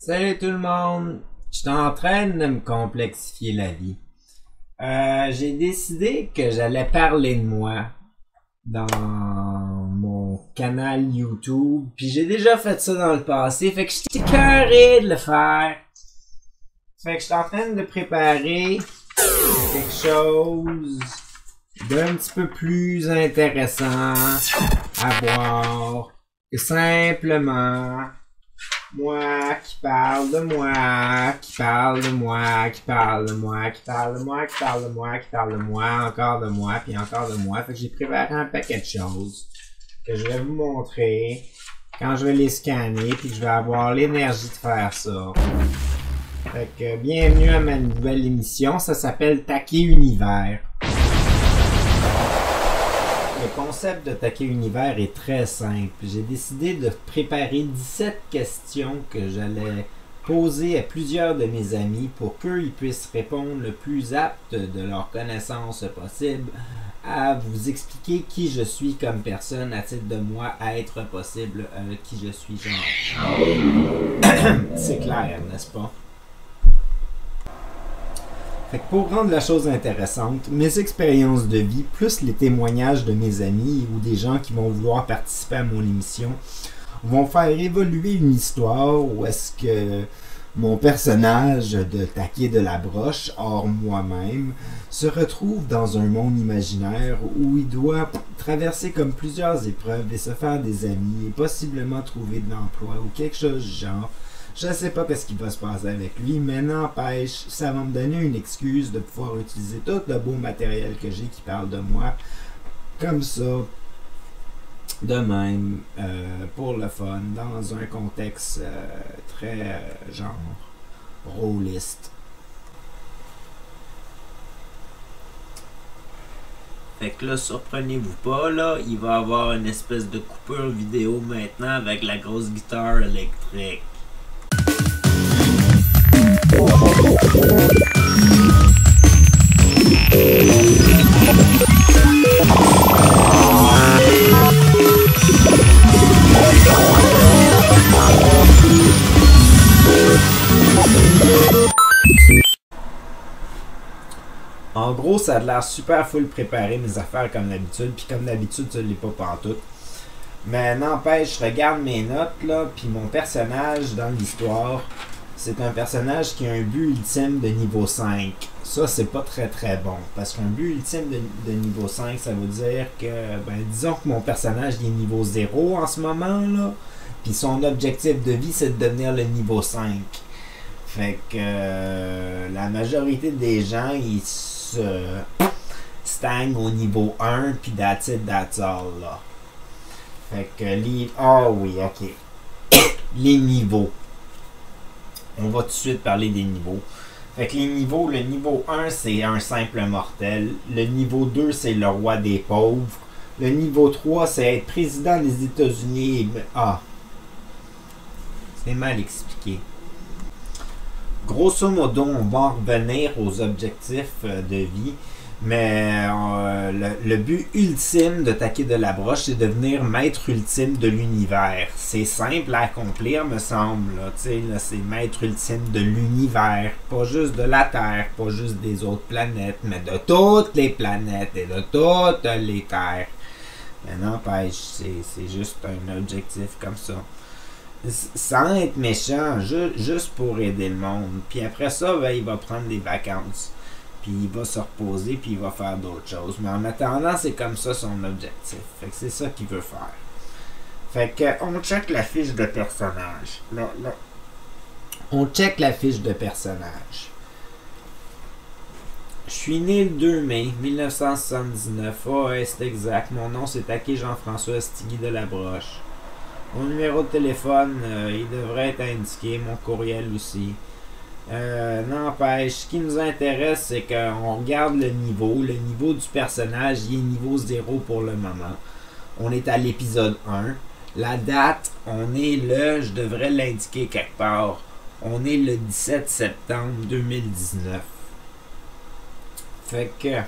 Salut tout le monde! Je suis en train de me complexifier la vie. J'ai décidé que j'allais parler de moi dans mon canal YouTube. Puis j'ai déjà fait ça dans le passé, fait que j'étais écœuré de le faire. Fait que je suis en train de préparer quelque chose d'un petit peu plus intéressant à voir que simplement moi qui parle de moi, qui parle de moi, qui parle de moi, qui parle de moi, qui parle de moi, qui parle de moi, encore de moi, puis encore de moi. Fait que j'ai préparé un paquet de choses que je vais vous montrer quand je vais les scanner, puis que je vais avoir l'énergie de faire ça. Fait que bienvenue à ma nouvelle émission, ça s'appelle Taquet Univers. Le concept de Taquet Univers est très simple. J'ai décidé de préparer 17 questions que j'allais poser à plusieurs de mes amis pour qu'eux puissent répondre le plus apte de leur connaissance possible à vous expliquer qui je suis comme personne à titre de moi à être possible qui je suis genre. C'est clair, n'est-ce pas? Fait que pour rendre la chose intéressante, mes expériences de vie, plus les témoignages de mes amis ou des gens qui vont vouloir participer à mon émission, vont faire évoluer une histoire où est-ce que mon personnage de Taquet de la Broche, hors moi-même, se retrouve dans un monde imaginaire où il doit traverser comme plusieurs épreuves et se faire des amis et possiblement trouver de l'emploi ou quelque chose du genre. Je ne sais pas ce qui va se passer avec lui, mais n'empêche, ça va me donner une excuse de pouvoir utiliser tout le beau matériel que j'ai qui parle de moi, comme ça, de même, pour le fun, dans un contexte très, genre, rôliste. Fait que là, surprenez-vous pas, là, il va y avoir une espèce de coupure vidéo maintenant avec la grosse guitare électrique. En gros, ça a l'air super full préparé mes affaires comme d'habitude, puis comme d'habitude, ça l'est pas pantoute. Mais n'empêche, je regarde mes notes là, puis mon personnage dans l'histoire, c'est un personnage qui a un but ultime de niveau 5. Ça, c'est pas très très bon. Parce qu'un but ultime de niveau 5, ça veut dire que, disons que mon personnage il est niveau 0 en ce moment, là. Puis son objectif de vie, c'est de devenir le niveau 5. Fait que la majorité des gens, ils se stagnent au niveau 1, puis that's it, that's all, là. Fait que les... Ah oui, ok. Les niveaux. On va tout de suite parler des niveaux. Fait que les niveaux, le niveau 1, c'est un simple mortel. Le niveau 2, c'est le roi des pauvres. Le niveau 3, c'est être président des États-Unis. Ah. C'est mal expliqué. Grosso modo, on va en revenir aux objectifs de vie. Mais le but ultime de Taquet de la Broche, c'est devenir maître ultime de l'univers. C'est simple à accomplir, me semble. Là, c'est maître ultime de l'univers. Pas juste de la Terre, pas juste des autres planètes, mais de toutes les planètes et de toutes les terres. Mais n'empêche, c'est juste un objectif comme ça. Sans être méchant, juste pour aider le monde. Puis après ça, il va prendre des vacances. Puis il va se reposer, puis il va faire d'autres choses. Mais en attendant, c'est comme ça son objectif. Fait que c'est ça qu'il veut faire. Fait que on check la fiche de personnage. Là. On check la fiche de personnage. Je suis né le 2 mai 1979. Ah ouais, c'est exact. Mon nom, c'est Taquet Jean-François Stigui de la Broche. Mon numéro de téléphone, il devrait être indiqué. Mon courriel aussi. N'empêche, ce qui nous intéresse, c'est qu'on regarde le niveau. Le niveau du personnage, il est niveau 0 pour le moment. On est à l'épisode 1. La date, on est je devrais l'indiquer quelque part. On est le 17 septembre 2019. Fait que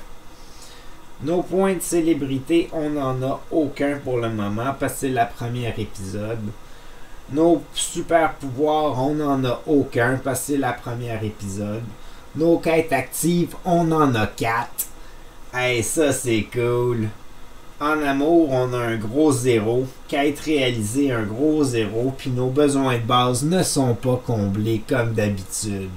nos points de célébrité, on n'en a aucun pour le moment parce que c'est la première épisode. Nos super pouvoirs, on n'en a aucun parce que c'est la première épisode. Nos quêtes actives, on en a 4. Hey, ça c'est cool. En amour, on a un gros 0. Quête réalisée, un gros 0. Puis nos besoins de base ne sont pas comblés comme d'habitude.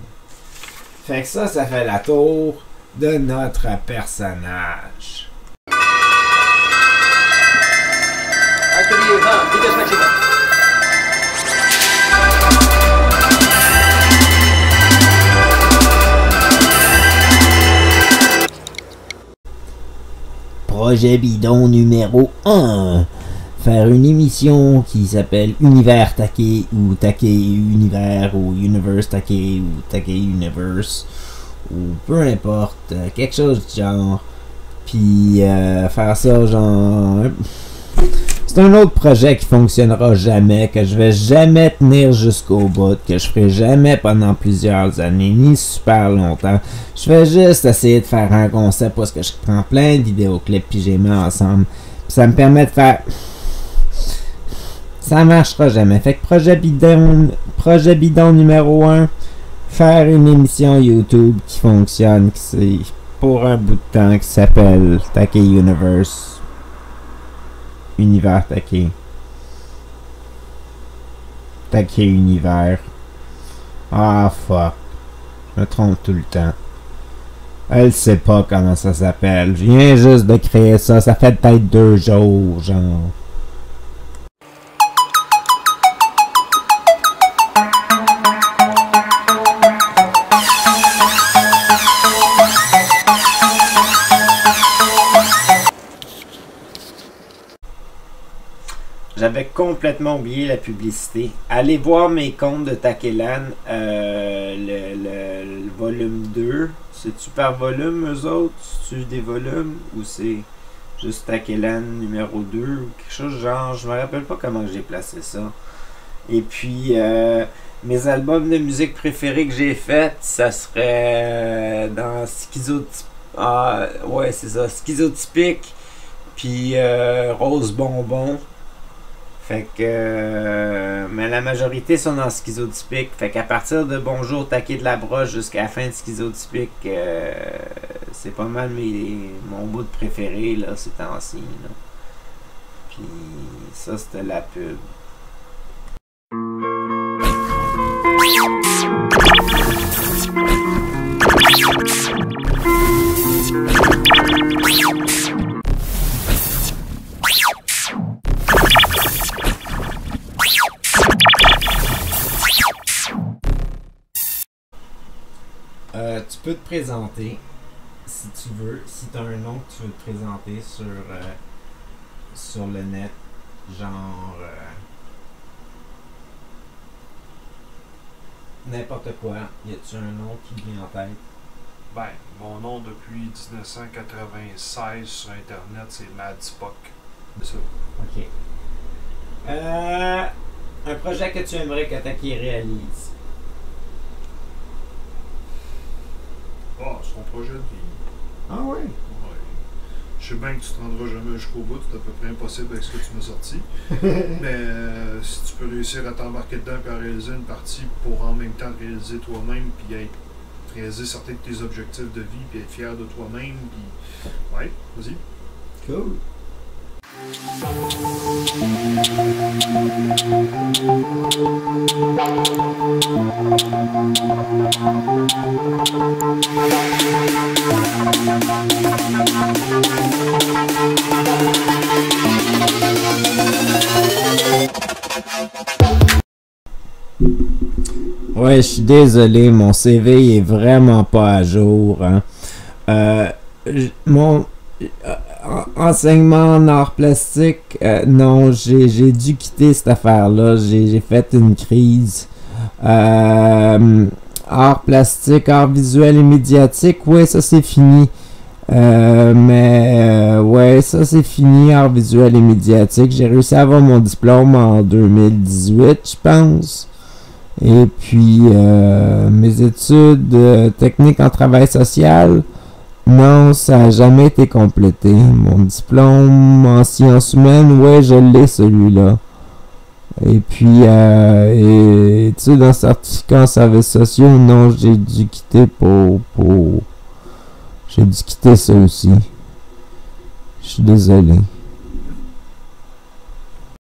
Fait que ça fait la tour de notre personnage. Atelier 20, vitesse maximum. Projet bidon numéro 1. Faire une émission qui s'appelle Univers Take ou Take Univers ou Universe Take ou Take Universe ou peu importe, quelque chose du genre. Puis faire ça genre... C'est un autre projet qui fonctionnera jamais, que je vais jamais tenir jusqu'au bout, que je ferai jamais pendant plusieurs années, ni super longtemps. Je vais juste essayer de faire un concept parce que je prends plein de vidéoclips puis je les mets ensemble. Puis ça me permet de faire... Ça marchera jamais. Fait que projet bidon numéro 1, faire une émission YouTube qui fonctionne, qui c'est pour un bout de temps, qui s'appelle Take Universe. Univers Take. Take Univers. Ah fuck. Je me trompe tout le temps. Elle sait pas comment ça s'appelle. Je viens juste de créer ça. Ça fait peut-être 2 jours, genre. J'avais complètement oublié la publicité. Allez voir mes comptes de Takelan, le volume 2. C'est-tu par volume, eux autres? C'est-tu des volumes? Ou c'est juste Takelan numéro 2? Ou quelque chose du genre. Je me rappelle pas comment j'ai placé ça. Et puis, mes albums de musique préférés que j'ai fait, ça serait dans Schizotypique. Ah, ouais, c'est ça. Schizotypique. Puis Rose Bonbon. Fait que... mais la majorité sont dans Schizotypique. Fait qu'à partir de Bonjour Taquet de la Broche jusqu'à la fin de Schizotypique, c'est pas mal mon bout de préféré là, ces temps-ci. Là. Puis ça, c'était la pub. Tu peux te présenter si tu veux, si tu as un nom que tu veux te présenter sur le net, genre n'importe quoi. Y a-tu un nom qui vient en tête? Ben, mon nom depuis 1996 sur Internet, c'est Madspok. C'est ça. Ok. Un projet que tu aimerais que Taki réalise? Ah, c'est ton projet de vie. Ah ouais? Ouais. Je sais bien que tu te rendras jamais jusqu'au bout, c'est à peu près impossible avec ce que tu m'as sorti. Mais si tu peux réussir à t'embarquer dedans et à réaliser une partie pour en même temps réaliser toi-même, puis réaliser certains de tes objectifs de vie, puis être fier de toi-même, puis... Ouais, vas-y. Cool. Ouais, je suis désolé, mon CV est vraiment pas à jour. Hein. Mon enseignement en art plastique, non, j'ai dû quitter cette affaire-là. J'ai fait une crise. Art plastique, art visuel et médiatique, ouais, ça c'est fini. Ouais, ça c'est fini, art visuel et médiatique. J'ai réussi à avoir mon diplôme en 2018, je pense. Et puis, mes études techniques en travail social, non, ça n'a jamais été complété. Mon diplôme en sciences humaines, ouais, je l'ai celui-là. Et puis, et, tu sais, dans certificat en services sociaux, non, j'ai dû quitter j'ai dû quitter ça aussi. Je suis désolé.